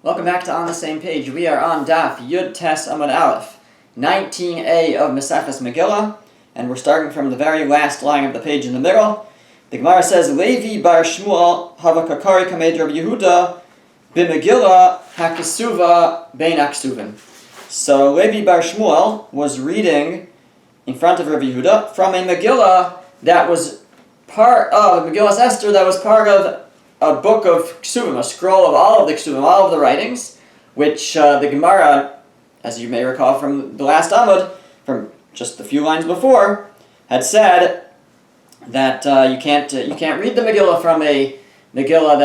Welcome back to On the Same Page. We are on Daf Yud Tes Amud Aleph, 19a of Mesechus Megillah, and we're starting from the very last line of the page in the middle. The Gemara says, Levi bar Shmuel hava kakari kamed Rabbi Yehuda b'Megillah hakisuva bein aksuvim. So Levi bar Shmuel was reading in front of Rabbi Yehuda from a Megillah that was part of Megillah Esther, that was part of a book of Ksuvim, a scroll of all of the Ksuvim, all of the writings, which the Gemara, as you may recall from the last Amud, from just a few lines before, had said that you can't read the Megillah from a Megillah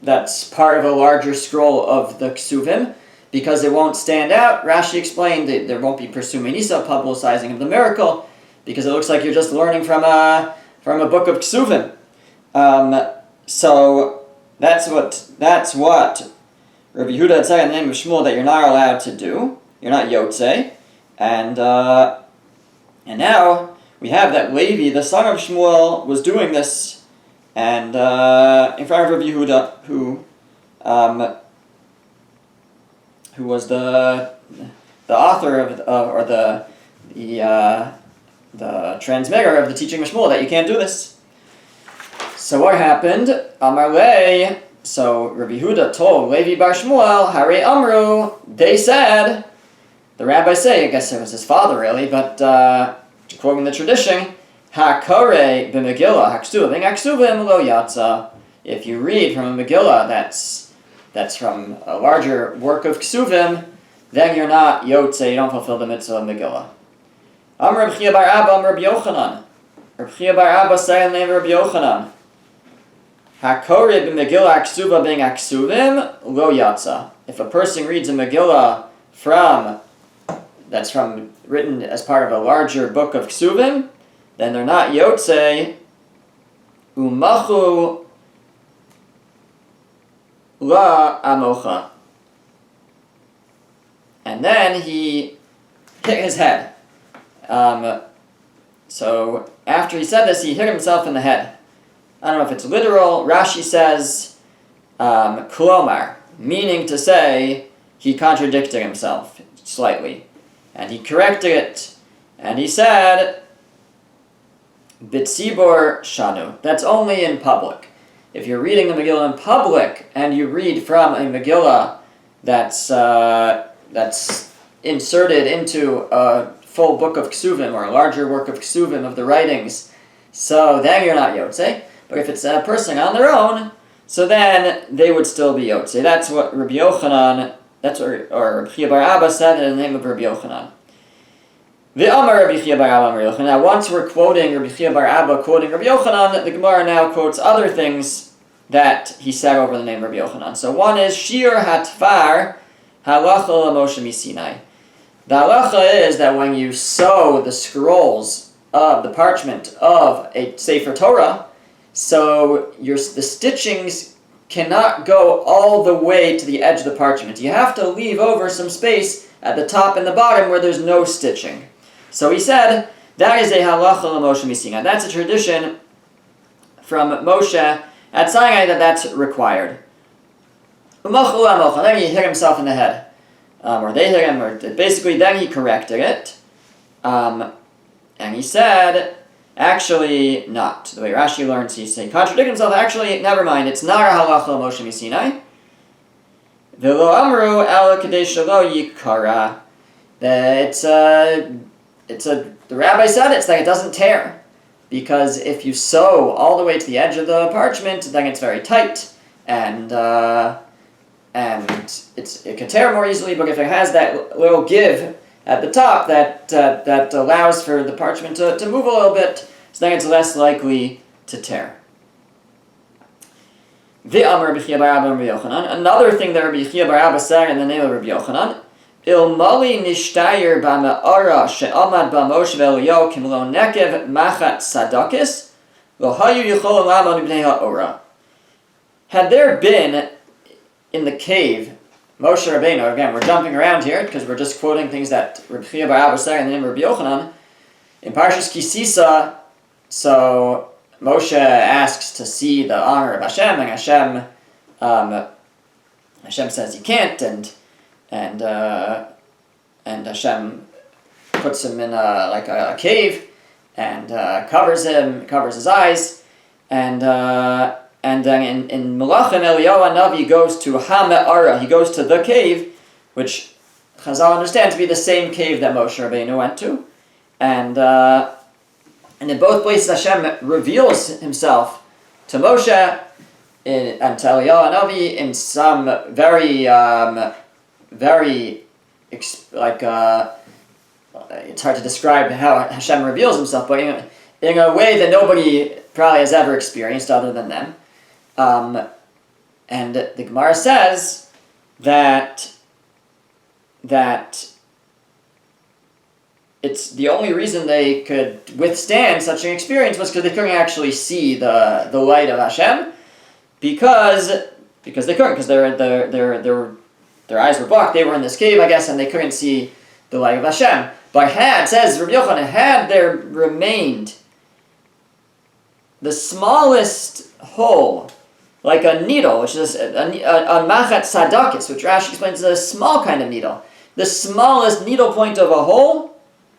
that's part of a larger scroll of the Ksuvim, because it won't stand out. Rashi explained that there won't be Persumei Nisa, publicizing of the miracle, because it looks like you're just learning from a book of Ksuvim. So that's what Rabbi Yehuda had said in the name of Shmuel that you're not allowed to do. You're not Yotzei, and now we have that Levi, the son of Shmuel, was doing this, and in front of Rabbi Yehuda, who was the author of or the transmitter of the teaching of Shmuel that you can't do this. So what happened? Amar Le, so Rabbi Yehuda told Levi bar Shmuel, Hare Amru, they said, the rabbis say, I guess it was his father really, but quoting the tradition, Hakare b'Megillah, Haksuva b'Aksuvim lo yatsa. If you read from a Megillah that's from a larger work of Ksuvim, then you're not Yotze, you don't fulfill the mitzvah of Megillah. Amar Rabbi Chia bar Abba, Amar Rabbi Yochanan. Rabbi Chia bar Abba said in the name of Rabbi Yochanan, Hakore b'Megillah aksuva being aksuvim lo yatsa. If a person reads a Megillah that's written as part of a larger book of Ksuvim, then they're not Yotze. Umachu la amocha. And then he hit his head. So after he said this, he hit himself in the head. I don't know if it's literal. Rashi says, Klomar, meaning to say, he contradicted himself slightly. And he corrected it. And he said, Bitzibor Shanu. That's only in public. If you're reading the Megillah in public, and you read from a Megillah that's inserted into a full book of Ksuvim, or a larger work of Ksuvim of the writings, so then you're not Yotzei. But if it's a person on their own, so then they would still be Yotzei. That's what Rabbi Yochanan, or Rabbi Chia bar Abba said in the name of Rabbi Yochanan. V'amar Rabbi Chia bar Abba Rabbi Yochanan. Now once we're quoting Rabbi Chia bar Abba quoting Rabbi Yochanan, the Gemara now quotes other things that he said over the name of Rabbi Yochanan. So one is Shir Hatfar Halacha Moshe Misinai. The halacha is that when you sew the scrolls of the parchment of a Sefer Torah, so the stitchings cannot go all the way to the edge of the parchment. You have to leave over some space at the top and the bottom where there's no stitching. So he said, that is a halacha l'Moshe Misinai. That's a tradition from Moshe at Sinai that's required. Then he hit himself in the head. Or they hit him, or basically then he corrected it. And he said, actually not. The way Rashi learns, he contradicted himself. Actually, never mind. It's not a halacha Moshe Misinai. V'lo amru el kadei shelo yikara. The rabbi said it's like it doesn't tear, because if you sew all the way to the edge of the parchment, then it's very tight, and it can tear more easily. But if it has that little give at the top that allows for the parchment to move a little bit, so then it's less likely to tear. Another thing that Rabbi Chia bar Abba said in the name of Rabbi Yochanan, Ilmali nishtayer b'ma'ara she'amad b'Moshe v'Eliyahu kimlo nekev machat sadakis lo hayu yichol lamad b'nei ha'ora. Had there been in the cave Moshe Rabbeinu, again we're jumping around here because we're just quoting things that Rabbi Chia bar Abba said in the name of Rabbi Yochanan, in Parshas Kisisa, so Moshe asks to see the honor of Hashem, and Hashem Hashem says he can't, and Hashem puts him in a cave, and covers his eyes, and then in Melachim, Eliyahu Hanavi goes to Ha-Me'ara, he goes to the cave, which Chazal understand to be the same cave that Moshe Rabbeinu went to, and in both places Hashem reveals himself to Moshe and to Eliyahu Hanavi in some it's hard to describe how Hashem reveals himself, but in a way that nobody probably has ever experienced other than them. And the Gemara says that it's the only reason they could withstand such an experience was because they couldn't actually see the light of Hashem, because they couldn't, because their eyes were blocked. They were in this cave, I guess, and they couldn't see the light of Hashem. But says Rabbi Yochanan, had there remained the smallest hole, like a needle, which is a machat sadakis, which Rashi explains is a small kind of needle, the smallest needle point of a hole,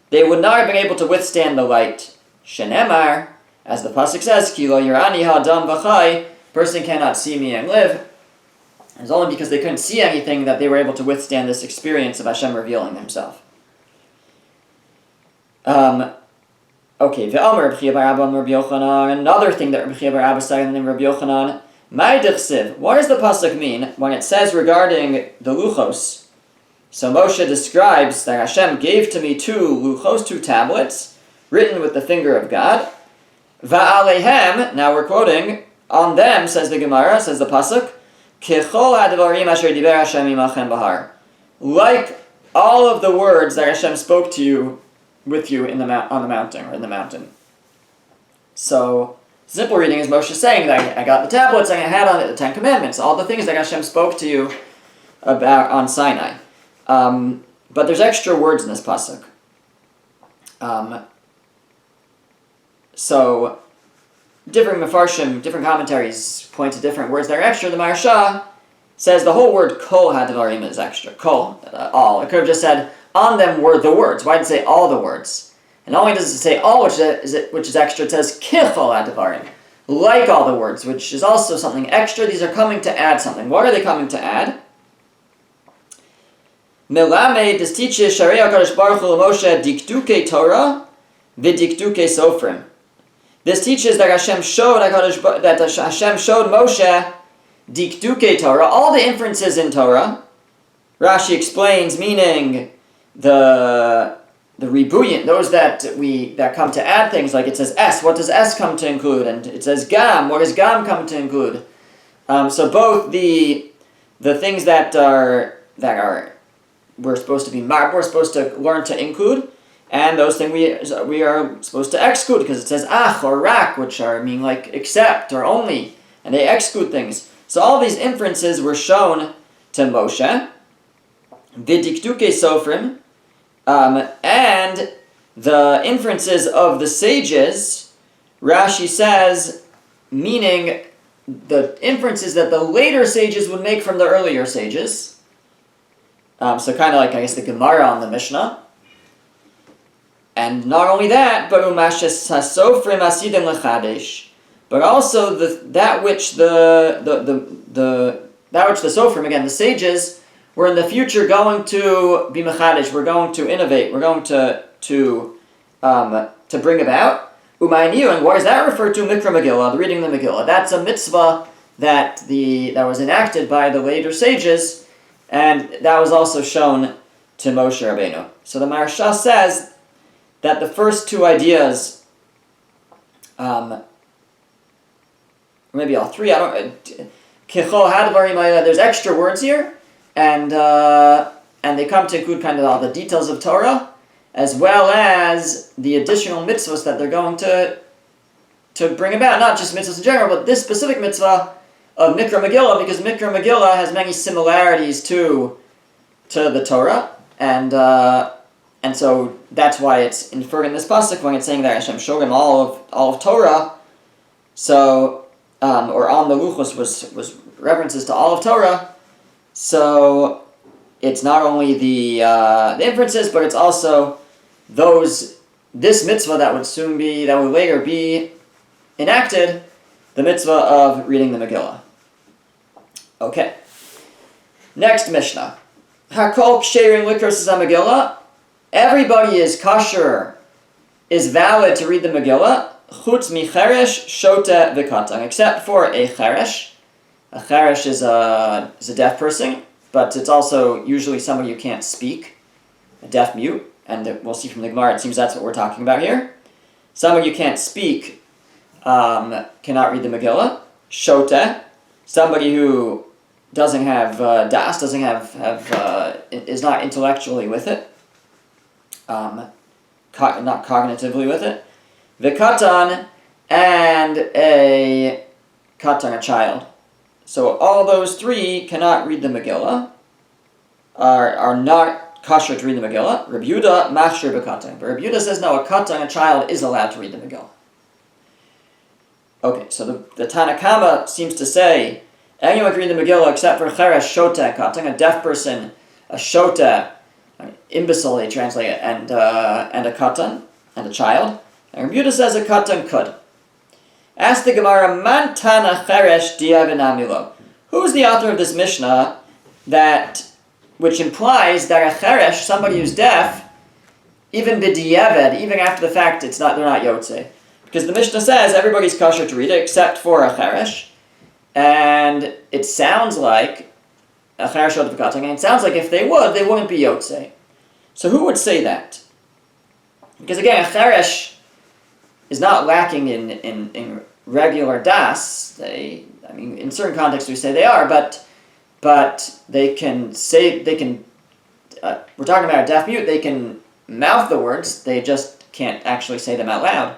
they would not have been able to withstand the light. Shenemar, as the pasuk says, Ki lo yirani ha'adam v'chai, person cannot see me and live. It's only because they couldn't see anything that they were able to withstand this experience of Hashem revealing himself. Okay, ve'omer Rabbi Chiya bar Abba Rabbi Yochanan, another thing that Rabbi Chiya bar Abba said in Rabbi Yochanan, Mai dichsiv, what does the pasuk mean when it says regarding the luchos? So Moshe describes that Hashem gave to me 2 luchos, 2 tablets, written with the finger of God. Va'alehem, now we're quoting, on them, says the Gemara, says the pasuk, Kechol hadvarim asher diber Hashem imachem bahar. Like all of the words that Hashem spoke to you, with you on the mountain. So, simple reading is Moshe saying that I got the tablets and I had on it the 10 Commandments, all the things that Hashem spoke to you about on Sinai. But there's extra words in this pasuk. So, different Mefarshim, different commentaries point to different words that are extra. The Maharsha says the whole word kol hadvarim is extra. Kol, all. It could have just said, on them were the words. Why did it say all the words? And not only does it say all, which is extra, it says kichol hadvarim, like all the words, which is also something extra. These are coming to add something. What are they coming to add? Melamed, this teaches Sharei HaKadosh Baruch Hu Moshe dikduke Torah v'dikduke Sofrim. This teaches that Hashem showed Moshe dikduke Torah, all the inferences in Torah. Rashi explains, meaning the ribuyim, those that come to add things, like it says S, what does S come to include? And it says Gam, what does Gam come to include? So both the things that we're supposed to learn to include, and those things we are supposed to exclude, because it says ach or rak, which mean like except or only, and they exclude things. So all these inferences were shown to Moshe. V'dikduke Sofrim, and the inferences of the sages, Rashi says, meaning the inferences that the later sages would make from the earlier sages. So kind of like, I guess, the Gemara on the Mishnah. And not only that, but umashes hasofrim asidim lechadesh, but also that which the sofrim, again, the sages, were in the future going to be mechadish, we're going to innovate, we're going to bring about. Umayniu, and what does that refer to? Mikra Megillah, the reading of the Megillah. That's a mitzvah that was enacted by the later sages, and that was also shown to Moshe Rabbeinu. So the Maharsha says that the first 2 ideas, maybe all 3, there's extra words here, and they come to include kind of all the details of Torah, as well as the additional mitzvahs that they're going to bring about, not just mitzvahs in general, but this specific mitzvah of Mikra Megillah, because Mikra Megillah has many similarities to the Torah, and so that's why it's inferred in this pasuk when it's saying that Hashem showed him all of Torah. So, or on the luchos was references to all of Torah. So it's not only the inferences, but it's also this mitzvah that would later be enacted, the mitzvah of reading the Megillah. Okay. Next Mishnah. Hakol ksherin likros Megillah. Everybody is kosher, is valid to read the Megillah. Chutz mi cheresh, shota v'katan, except for a cheresh. A cheresh is a deaf person, but it's also usually somebody who can't speak, a deaf mute. And we'll see from the Gemara, it seems that's what we're talking about here. Somebody who can't speak cannot read the Megillah. Shota, somebody who doesn't have das, is not intellectually with it, not cognitively with it. V'katan, and a katan, a child. So all those three cannot read the Megillah, are not kosher to read the Megillah. Rabbi Yehuda machshir b'katan. But Rabbi Yehuda says no, a katan, a child, is allowed to read the Megillah. Okay, so the Tanna Kama seems to say anyone can read the Megillah except for cheresh, shota, katan, a deaf person, a shota, an imbecile they translate it, and a katan, and a child. And Rabbi Yehuda says a katan could. Ask the Gemara, man tana cheresh di'avinamilo. Who's the author of this Mishnah which implies that a cheresh, somebody who's deaf, even b'di'evad, even after the fact, they're not yotzei. Because the Mishnah says everybody's kosher to read it except for a cheresh, and it sounds like a cheresh shota v'katan, and it sounds like if they wouldn't be yotzei. So who would say that? Because again, a cheresh is not lacking in regular das. In certain contexts we say they are, but we're talking about a deaf mute, they can mouth the words, they just can't actually say them out loud.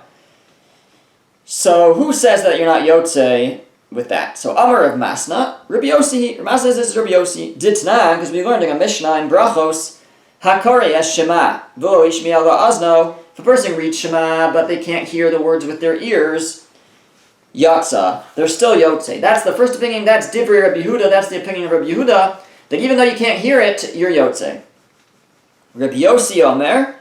So who says that you're not yotzei with that? So Amar of Masna, Rabbi Yossi, Masna says this is Rabbi Yossi, Ditnan, because we learned in a Mishnah in Brachos, Hakori es Shema, V'lo yishmi'ah la'azno, if a person reads Shema, but they can't hear the words with their ears, Yatsa, they're still yotzei. That's the first opinion, that's Divrei Rabbi Yehuda, that's the opinion of Rabbi Yehuda, that even though you can't hear it, you're yotzei. Rabbi Yossi Omer,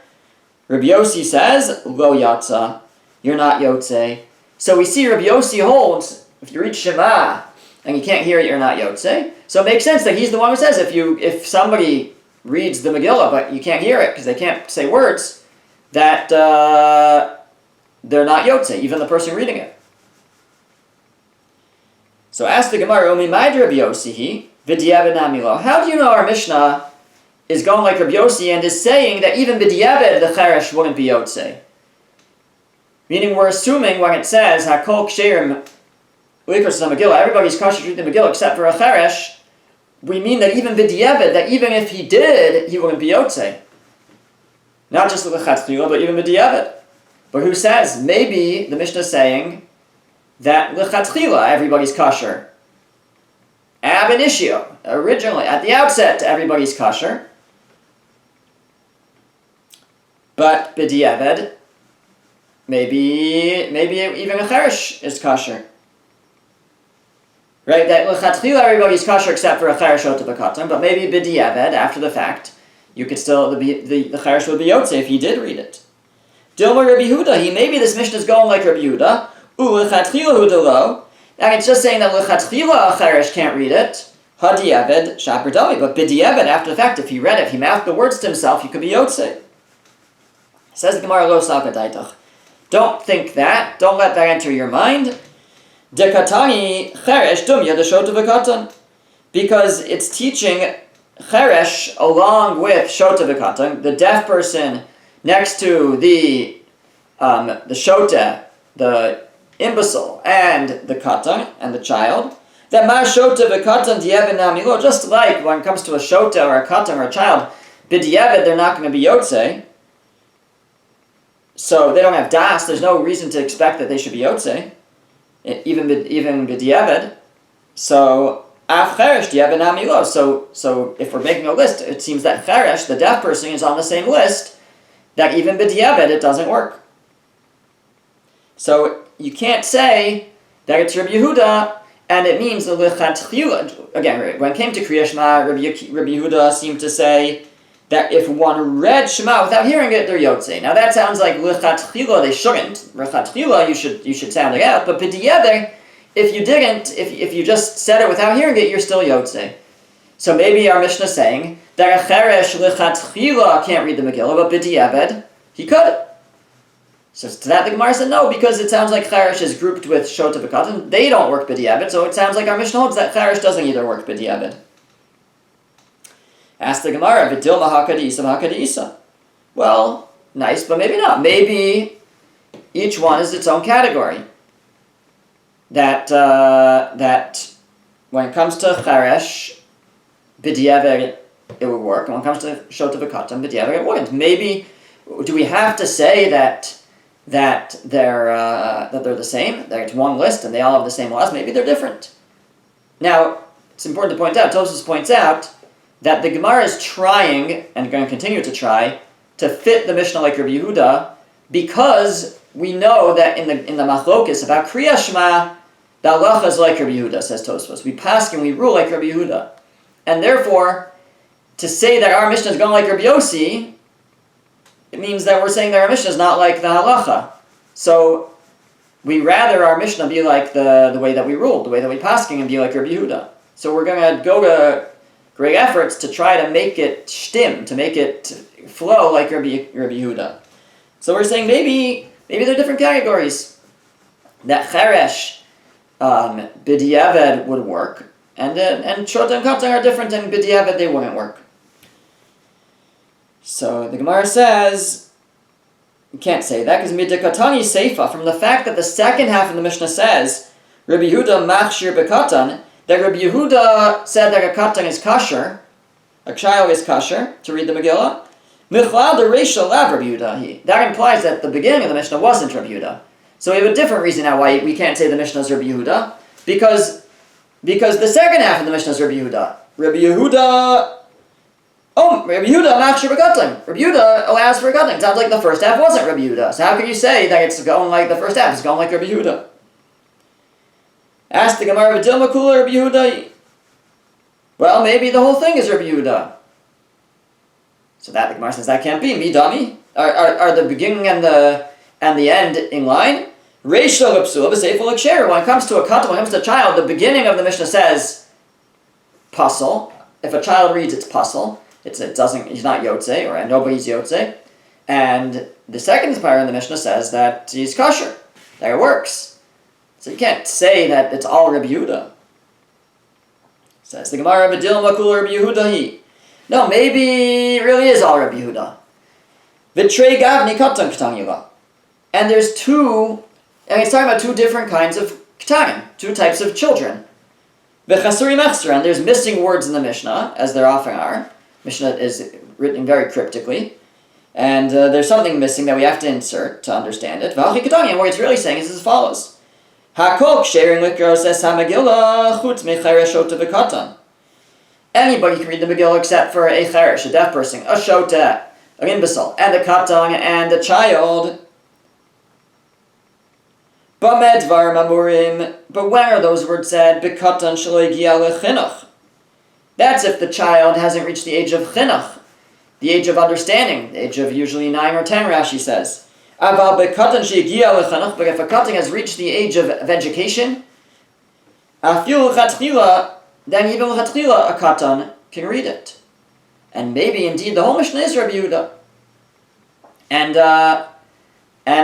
Rabbi Yossi says, Lo Yatsa, you're not yotzei. So we see Rabbi Yossi holds, if you read Shema, and you can't hear it, you're not yotzei. So it makes sense that he's the one who says, if somebody reads the Megillah, but you can't hear it, because they can't say words, that they're not yotzei, even the person reading it. So ask the Gemara, Omi Maid Rabbi Yossi, V'di'evad namilo. How do you know our Mishnah is going like Rabbi Yossi and is saying that even b'di'evad the cheresh wouldn't be yotzei? Meaning we're assuming when it says Hakol ksherim likros Megillah, everybody's kosher to read the Megillah except for a cheresh, we mean that even b'di'evad, that even if he did, he wouldn't be yotzei. Not just l'chatzchila, but even b'di'evad. But who says? Maybe the Mishnah is saying that l'chatzchila everybody's kosher. Ab initio, originally, at the outset, everybody's kosher. But b'di'evad, maybe even a cheresh is kosher. Right? That l'chatzchila everybody's kosher except for a cheresh shota v'katan, but maybe b'di'evad, after the fact, you could still, the cheresh would be yotzei if he did read it. Dilma Rabbi Yehuda, maybe this Mishnah is going like Rabbi Yehuda, u'lechatchila hu delo, and it's just saying that l'chatchila a cheresh can't read it, hadi'eved shaper dami, but b'di'eved, after the fact, if he read it, if he mouthed the words to himself, he could be yotzei. Says the Gemara, lo salkadaitach. Don't think that, don't let that enter your mind. Dekatani cheresh dumya deshota v'katan, because it's teaching cheresh along with shota v'katan, the deaf person next to the shota, the imbecile, and the katan, and the child, that ma shota v'katan di'eved namilo, just like when it comes to a shota or a katan or a child, b'di'eved, they're not going to be yotzei, so they don't have das, there's no reason to expect that they should be yotzei, even b'di'eved, so af cheresh di'eved namilo, so if we're making a list, it seems that cheresh, the deaf person, is on the same list, that even b'di'eved it doesn't work. So you can't say that it's Rabbi Yehuda And it means the lichatchila. Again, when it came to Kriya Shema, Rabbi Yehuda seemed to say that if one read Shema without hearing it, they're Yotzei. Now that sounds like lichatchila, they shouldn't. Lichatchila, you should sound it out. But b'di'ever, if you didn't, if you just said it without hearing it, you're still Yotzei. So maybe our Mishnah is saying that a cheresh lichatchila can't read the Megillah, but b'di'ever, he could. So to that the Gemara said no, because it sounds like cheresh is grouped with shota v'katan. They don't work b'di'ever, so it sounds like our Mishnah holds that cheresh doesn't either work b'di'ever. Ask the Gemara, v'dilma hakadisa v'hakadisa. Well, nice, but maybe not. Maybe each one is its own category. That when it comes to cheresh, b'di'ever it would work, and when it comes to shota v'katan, b'di'ever it wouldn't. Maybe, do we have to say that they're the same, that it's one list and they all have the same laws? Maybe they're different. Now, it's important to point out, Tosfos points out that the Gemara is trying, and going to continue to try, to fit the Mishnah like Rabbi Yehuda, because we know that in the Machlokes about Kriya Shema, the halacha is like Rabbi Yehuda, says Tosfos. We pass and we rule like Rabbi Yehuda. And therefore, to say that our Mishnah is going like Rabbi Yossi, it means that we're saying that our Mishnah is not like the halacha. So we rather our Mishnah be like the way that we ruled, the way that we pasking, and be like Rabbi Yehuda. So we're going to go to great efforts to try to make it shtim, to make it flow like Rabbi Yehuda. So we're saying maybe they're different categories. That cheresh, b'di'ever would work, and shota and katan are different, and b'di'ever they wouldn't work. So the Gemara says, you can't say that, because midikatani seifa, from the fact that the second half of the Mishnah says, Rabbi Yehuda machshir bekatan, that Rabbi Yehuda said that a katan is kasher, a child is kasher, to read the Megillah. Michlal de reisha lav Rabbi Yehuda. That implies that the beginning of the Mishnah wasn't Rabbi Yehuda. So we have a different reason now why we can't say the Mishnah is Rabbi Yehuda, because the second half of the Mishnah is Rabbi Yehuda. Rabbi Yehuda machshir bekatan. Rabbi Yehuda allows for a katan. It sounds like the first half wasn't Rabbi Yehuda. So how can you say that it's going like the first half? It's going like Rabbi Yehuda. Ask the Gemara, v'dilma kula Rabbi Yehuda. Well, maybe the whole thing is Rabbi Yehuda. So that the Gemara says that can't be. Midami. Are the beginning and the end in line? Reisha l'psula v'seifel l'ksher. When it comes to a katan, when it comes to a child, the beginning of the Mishnah says pasal. If a child reads, it's pasal. He's not yotzei, or nobody's yotzei. And the second part of the Mishnah says that he's kosher, that it works. So you can't say that it's all Rabbi Yehuda. Says the Gemara, v'dilma kula Rabbi Yehuda hi. No, maybe it really is all Rabbi Yehuda. V'trei gavni katan k'tanyula. And there's two, and he's talking about two different kinds of ketanim, two types of children. V'chasuri mechsera, and there's missing words in the Mishnah, as there often are. Mishnah is written very cryptically. And there's something missing that we have to insert to understand it. V'achi ketani, and what it's really saying is as follows. Hakol ksherin likros es ha-Megillah chutz mecheresh shota v'katan. Anybody can read the Megillah except for a cheresh, a deaf person, a shota, an imbecile, and a katan, and a child. B'med dvarim amurim. But when are those words said? B'katan shelo higia lechinuch. That's if the child hasn't reached the age of chinuch, the age of understanding, the age of usually 9 or 10, Rashi says. But if a katan has reached the age of education, then even l'chatchila a katan can read it. And maybe indeed the whole Mishnah is Rabbi Yehuda. And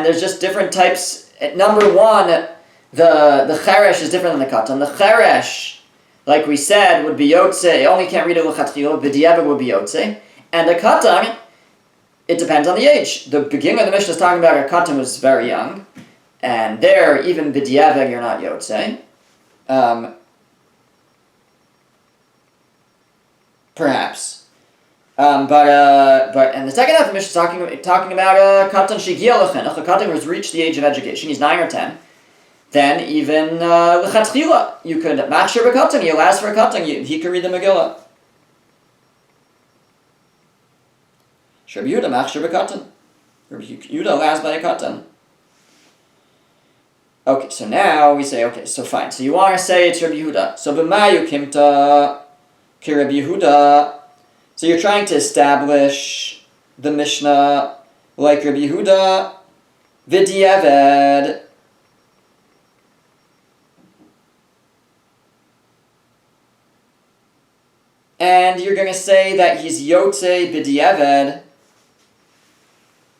there's just different types. Number one, the cheresh is different than the katan. The cheresh, like we said, would be yotzei. Only can't read it l'chatchila. B'di'ever would be yotzei. And the katan, it depends on the age. The beginning of the Mishnah is talking about a katan was very young, and there, even b'di'ever, you're not yotzei. Perhaps. But in the second half of the Mishnah is talking about a katan shegiya lechinuch, a katan who's reached the age of education, he's 9 or 10. Then even l'chatchila, you could machshir b'katan, he allows for a katan, he could read the Megillah. Rabbi Yehuda machshir b'katan. Rabbi Yehuda allows by a katan. Okay, so now we say, okay, so fine. So you want to say it's Rabbi Yehuda. So b'mayu kimta ki Rabbi Yehuda. So you're trying to establish the Mishnah like Rabbi Yehuda v'di'eved. And you're going to say that he's Yotze b'di'eved,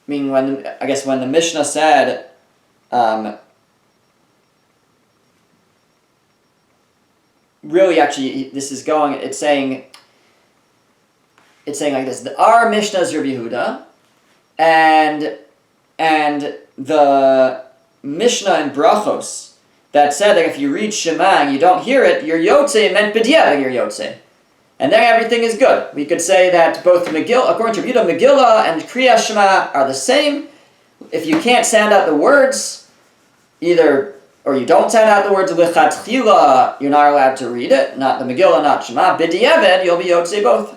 meaning when the Mishnah said, really actually it's saying like this: our Mishnah is Rabbi Yehuda, and the Mishnah in Brachos that said that if you read Shema and you don't hear it, you're Yotze, meant b'di'eved you're Yotze. And then everything is good. We could say that both Megillah, according to Yehuda, Megillah and Kriya Shema are the same. If you can't sound out the words, or you don't sound out the words lichatchila, you're not allowed to read it. Not the Megillah, not Shema. B'di'eved, you'll be Yotze both.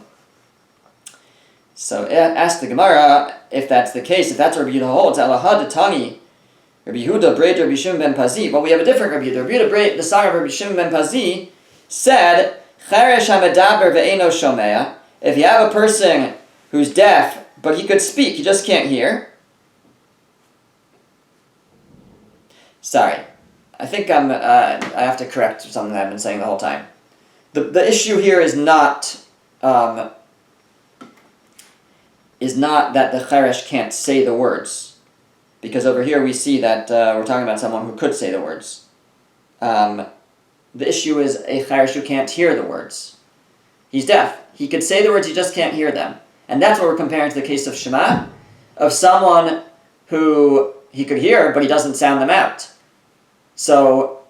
So ask the Gemara if that's the case. If that's what Rabbi Yehuda holds, Elahad Tangi, Rabbi Yehuda Breid Rabbi Shimon ben Pazi. Well, we have a different Rabbi Yehuda. Rabbi Yehuda Breid, the son of Rabbi Shimon ben Pazi, said, Cheresh hamedaber ve'eno shomea. If you have a person who's deaf, but he could speak, he just can't hear. Sorry, I think I have to correct something that I've been saying the whole time. The issue here is not that the cheresh can't say the words, because over here we see that we're talking about someone who could say the words. The issue is a cheresh who can't hear the words. He's deaf. He could say the words, he just can't hear them. And that's what we're comparing to the case of Shema, of someone who he could hear, but he doesn't sound them out. So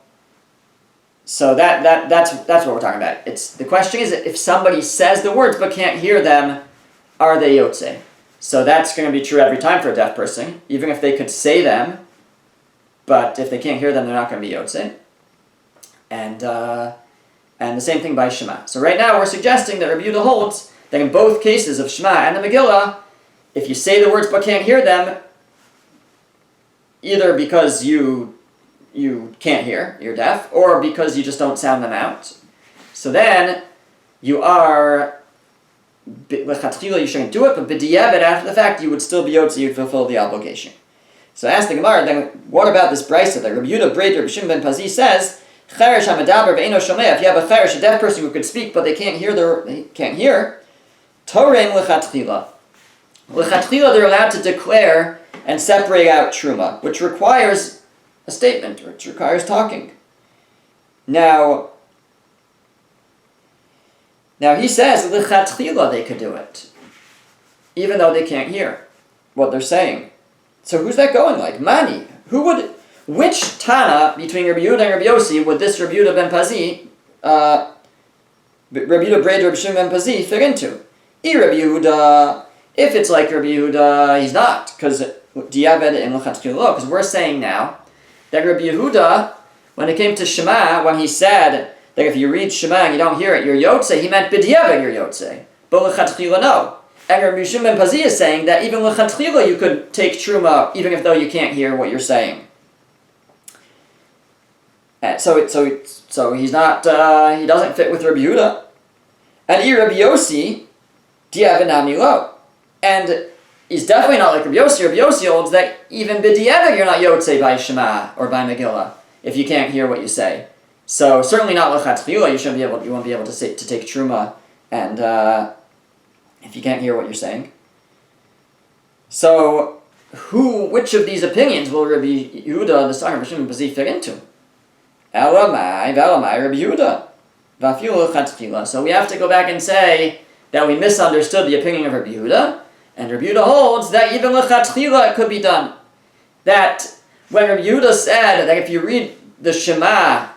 that's what we're talking about. The question is, if somebody says the words but can't hear them, are they Yotze? So that's going to be true every time for a deaf person, even if they could say them, but if they can't hear them, they're not going to be Yotze. And the same thing by Shema. So right now we're suggesting that Rabbi Yehuda holds that in both cases of Shema and the Megillah, if you say the words but can't hear them, either because you can't hear, you're deaf, or because you just don't sound them out, so then you are, lechatchila you shouldn't do it, but b'di'eved after the fact you would still be Yotze, you'd fulfill the obligation. So ask the Gemara, then what about this brisa that Rabbi Yehuda Breid Rabbi Shimon ben Pazi says, Cheresh hamedaber ve'eno shomea. If you have a cheresh, a deaf person who could speak but they can't hear, Toreim lechatchila. Lechatchila, they're allowed to declare and separate out truma, which requires a statement, which requires talking. Now he says lechatchila they could do it, even though they can't hear what they're saying. So who's that going like? Mani. Which Tana between Rabbi Yehuda and Rabbi Yossi would this Rabbi Yehuda ben Pazi, Rabbi Yehuda Breid Rabbi Shimon ben Pazi fit into? Rabbi Yehuda, if it's like Rabbi Yehuda, he's not, because di'eved and lechatchila, because we're saying now that Rabbi Yehuda, when it came to Shema, when he said that if you read Shema and you don't hear it, you're Yotze, he meant b'di'eved you're Yotze, but lechatchila no. And Rabbi Shimon ben Pazi is saying that even lechatchila you could take truma even if though you can't hear what you're saying. So he's not. He doesn't fit with Rabbi Yehuda, and Rabbi Yossi, di'eved nami lo, and he's definitely not like Rabbi Yossi. Rabbi Yossi holds that even b'di'eved you're not Yotze by Shema or by Megillah if you can't hear what you say. So certainly not lechatchila. You won't be able to take truma, and if you can't hear what you're saying. So which of these opinions will Rabbi Yehuda, the son of Rabbi Shimon ben Pazi, fit into? Elamai, Rabbi Yehuda. So we have to go back and say that we misunderstood the opinion of Rabbi Yehuda, and Rabbi Yehuda holds that even lechatchila it could be done. That when Rabbi Yehuda said that if you read the Shema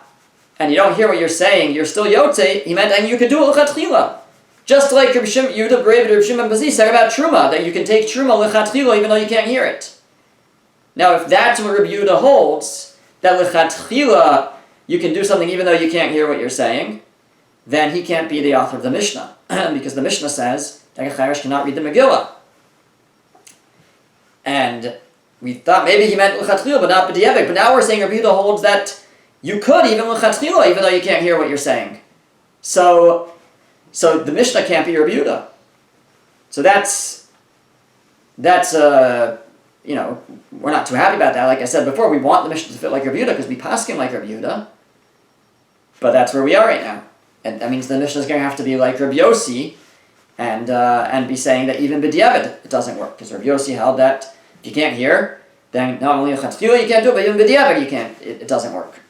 and you don't hear what you're saying, you're still Yotze, he meant and you could do it lechatchila. Just like Rabbi Yehuda Breid Rabbi Shimon ben Pazi said about truma, that you can take truma lechatchila even though you can't hear it. Now if that's what Rabbi Yehuda holds, that lechatchila you can do something even though you can't hear what you're saying, then he can't be the author of the Mishnah. Because the Mishnah says that a cheresh cannot read the Megillah. And we thought maybe he meant l'chatchila, but not b'diavad. But now we're saying Rabbi Yehuda holds that you could even l'chatchila, even though you can't hear what you're saying. So the Mishnah can't be Rabbi Yehuda. So that's we're not too happy about that. Like I said before, we want the Mishnah to fit like Rabbi Yehuda because we paskin like Rabbi Yehuda. But that's where we are right now. And that means the Mishnah is going to have to be like Rabbi Yossi and be saying that even b'diavad it doesn't work. Because Rabbi Yossi held that if you can't hear, then not only l'chatchila you can't do it, but even b'diavad you can't. It doesn't work.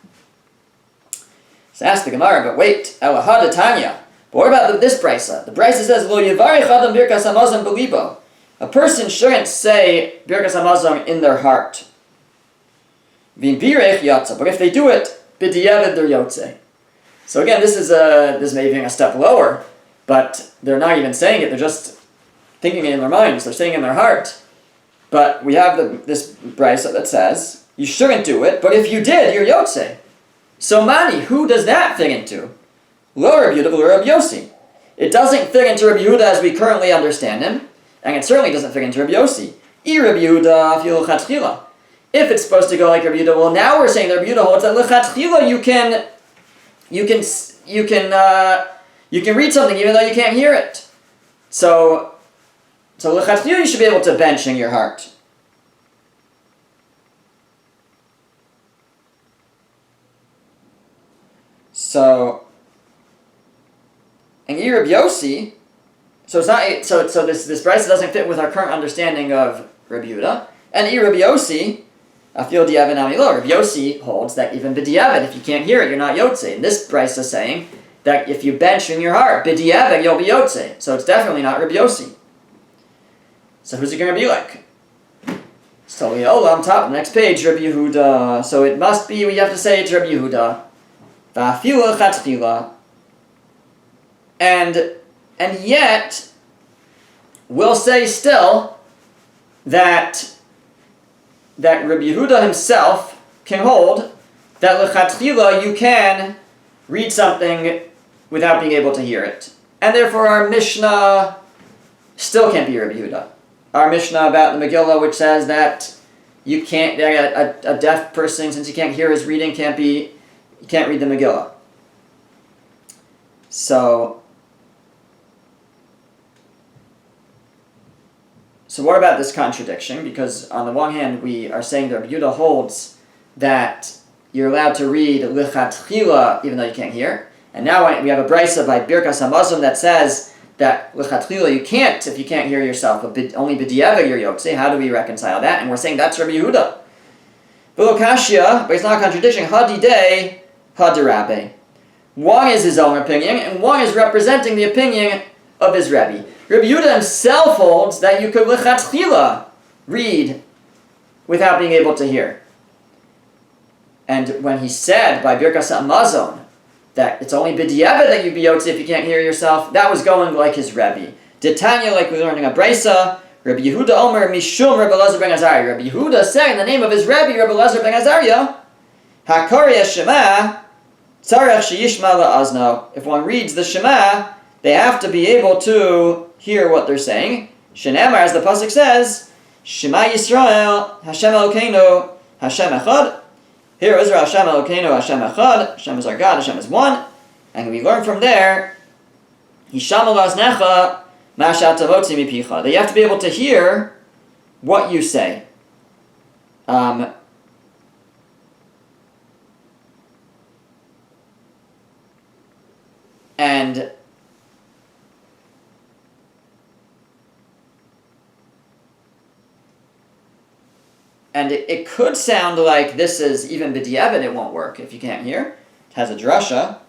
So ask the Gemara, but wait, elahad Tanya. But what about this brisa? The brisa says, Lo yivarich adam birkas hamazon b'libo. A person shouldn't say birkas hamazon in their heart. V'im birech yatsa. But if they do it, b'diavad they're yotze. So again, this may be a step lower, but they're not even saying it. They're just thinking it in their minds. They're saying it in their heart. But we have this brisa that says you shouldn't do it, but if you did, you're yotze. So Mani, who does that fit into? Lo Rabbi Yehuda, lo Rabbi Yossi. It doesn't fit into Rabbi Yehuda as we currently understand him, and it certainly doesn't fit into Rabbi Yossi. Rabbi Yehuda fil l'chatchila. If it's supposed to go like Rabbi Yehuda, well, now we're saying that Rabbi Yehuda holds that l'chatchila you can read something even though you can't hear it. So l'chatchila you should be able to bench in your heart. So, and Rabbi Yossi, so it's not so this brisa doesn't fit with our current understanding of Rabbi Yehuda. And Rabbi Yossi, afil diavad nami lo. Rabbi Yossi holds that even b'diavad, if you can't hear it, you're not yotze. And this brisa is saying that if you bench in your heart, b'diavad, you'll be yotze. So it's definitely not Rabbi Yossi. So who's it going to be like? So on top, the next page, Rabbi Yehuda. So it must be, we have to say it's Rabbi Yehuda. Va'afila chatchila. And yet, we'll say still that Rabbi Yehuda himself can hold that l'chatchila you can read something without being able to hear it. And therefore our Mishnah still can't be Rabbi Yehuda. Our Mishnah about the Megillah, which says that you can't, a deaf person, since he can't hear his reading, you can't read the Megillah. So what about this contradiction? Because on the one hand, we are saying that Rabbi Yehuda holds that you're allowed to read l'chatchila even though you can't hear. And now we have a brisa by Birkas Hamazon that says that l'chatchila you can't if you can't hear yourself, but only b'diavad you're yotze. How do we reconcile that? And we're saying that's Rabbi Yehuda. V'lo kashya, but it's not a contradiction. Hadidei, hadirabe. One is his own opinion, and one is representing the opinion of his Rebbe. Rabbi Yehuda himself holds that you could l'chatchila read without being able to hear. And when he said by Birkas Hamazon that it's only b'diavad that you'd be yotze if you can't hear yourself, that was going like his Rebbe. Ditanya, like we learned in a brisa, Rabbi Yehuda Omer Mishum Rabbi Elazar ben Azariah. Rabbi Yehuda said in the name of his Rebbe, Rabbi Elazar ben Azariah, Hakari Shema Tzarech sheyishma la'azno. If one reads the Shema, they have to be able to hear what they're saying. Shenemar, as the pasuk says, Shema Yisrael, Hashem Elokeinu, Hashem Echad. Hear Israel, Hashem Elokeinu, Hashem Echad. Hashem is our God, Hashem is one. And we learn from there, Hisham Laznecha, Mashat Tavotzi Mipicha. That you have to be able to hear what you say. And it could sound like this is even b'diavad, it won't work if you can't hear. It has a drasha.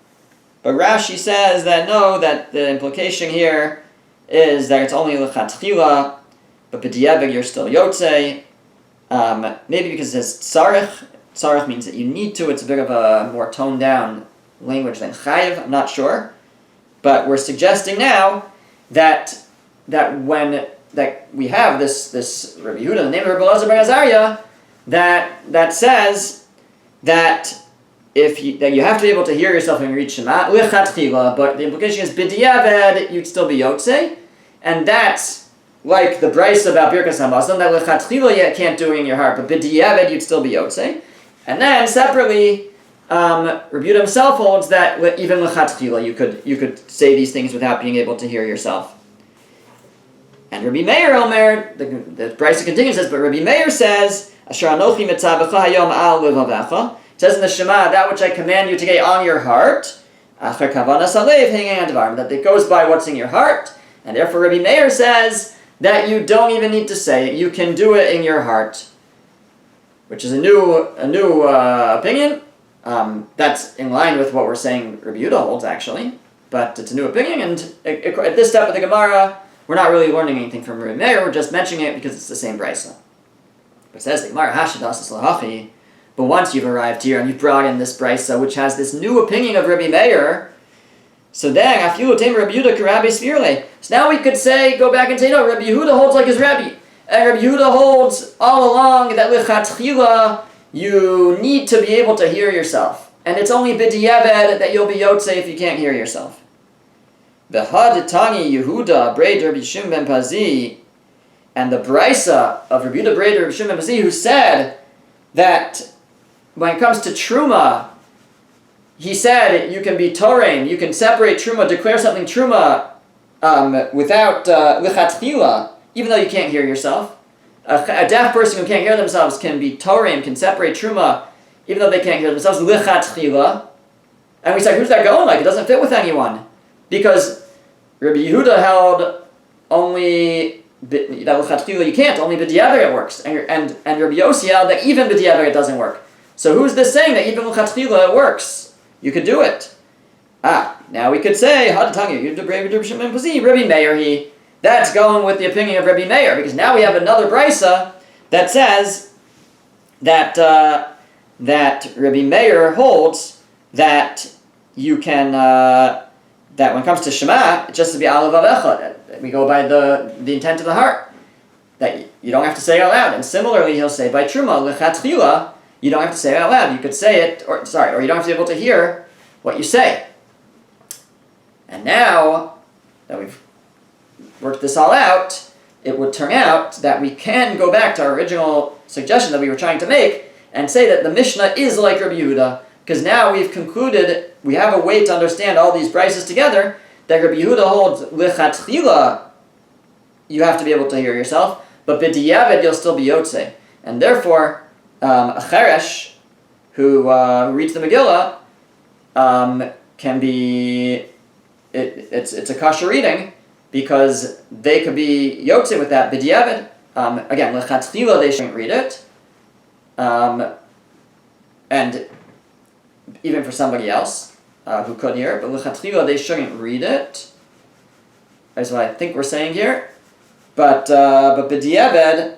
But Rashi says that no, that the implication here is that it's only l'chatchila, but b'diavad you're still yotze. Maybe because it says tzarech. Tzarech means that you need to. It's a bit of a more toned down language than chayiv. I'm not sure. But we're suggesting now that we have this Rabbi Yehuda, the name of Rabbi Elazar ben Azariah, that says that that you have to be able to hear yourself when you read Shema lichatchila, but the implication is b'diavad you'd still be yotze, and that's like the Bryce about Birkas Hamazon, that lechatchila you can't do it in your heart, but b'diavad you'd still be yotzei. And then separately, Rabbi Yehuda himself holds that even lechatchila you could say these things without being able to hear yourself. And Rabbi Meir Omer, the Bryce continues says, but Rabbi Meir says, Asher anochi mitzavecha hayom al levavecha. It says in the Shema, that which I command you today on your heart, acher kavanas alev hanging advarim, that it goes by what's in your heart. And therefore Rabbi Meir says that you don't even need to say it, you can do it in your heart. Which is a new opinion. That's in line with what we're saying Rabbi Yehuda holds, actually. But it's a new opinion, and at this step of the Gemara, we're not really learning anything from Rabbi Meir, we're just mentioning it because it's the same brisa. It says the Gemara, Hashadas Lahachi, but once you've arrived here and you've brought in this brisa, which has this new opinion of Rabbi Meir, so then, Afilu Tem Rabbi Yehuda Karabi Svirle. So now we could say, go back and say, no, Rabbi Yehuda holds like his Rabbi. And Rabbi Yehuda holds all along that lichatchila, you need to be able to hear yourself. And it's only b'diavad that you'll be yotzei if you can't hear yourself. V'haditani Yehuda Breid Rabbi Shimon ben Pazi, and the brisa of Rabbi Yehuda Breid Rabbi Shimon ben Pazi, who said that when it comes to truma, he said you can be torein, you can separate truma, declare something truma without lichatchila, even though you can't hear yourself. A deaf person who can't hear themselves can be torein, can separate truma, even though they can't hear themselves, lichatchila. And we say, who's that going like? It doesn't fit with anyone. Because Rabbi Yehuda held only that lichatchila you can't, only b'diavad it works. And Rabbi Yossi held that even b'diavad it doesn't work. So who's this saying that even lichatchila it works? You could do it. Now we could say, Rabbi Meir, that's going with the opinion of Rabbi Meir, because now we have another brisa that says that that Rabbi Meir holds that you can that when it comes to Shema, it's just to be alav avecha. We go by the intent of the heart, that you don't have to say it out loud. And similarly, he'll say by truma lechatchila, you don't have to say it out loud. You could say it, or you don't have to be able to hear what you say. And now that we've worked this all out, it would turn out that we can go back to our original suggestion that we were trying to make and say that the Mishnah is like Rabbi Yehuda, because now we've concluded, we have a way to understand all these brises together, that Rabbi Yehuda holds lichatchila, you have to be able to hear yourself, but b'diavad you'll still be yotzei. And therefore, a cheresh who reads the Megillah can be, it's a kosher reading, because they could be yotzei with that b'diavad. Again, lechatchila they shouldn't read it, and even for somebody else who could hear it, but lechatchila they shouldn't read it. That's what I think we're saying here. But b'diavad,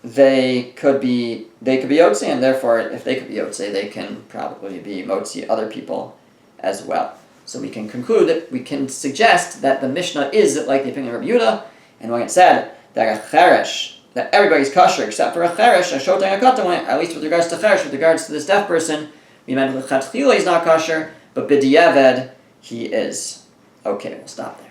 they could be yotzei, and therefore, if they could be yotzei, they can probably be motzi other people as well. So we can conclude, we can suggest that the Mishnah is like the opinion of Rabbi Yehuda, and when it said that a cheresh, that everybody's kosher except for a cheresh, a shotang a katan, at least with regards to cheresh, with regards to this deaf person, we meant lechatchila he's not kosher, but b'diavad he is. Okay, we'll stop there.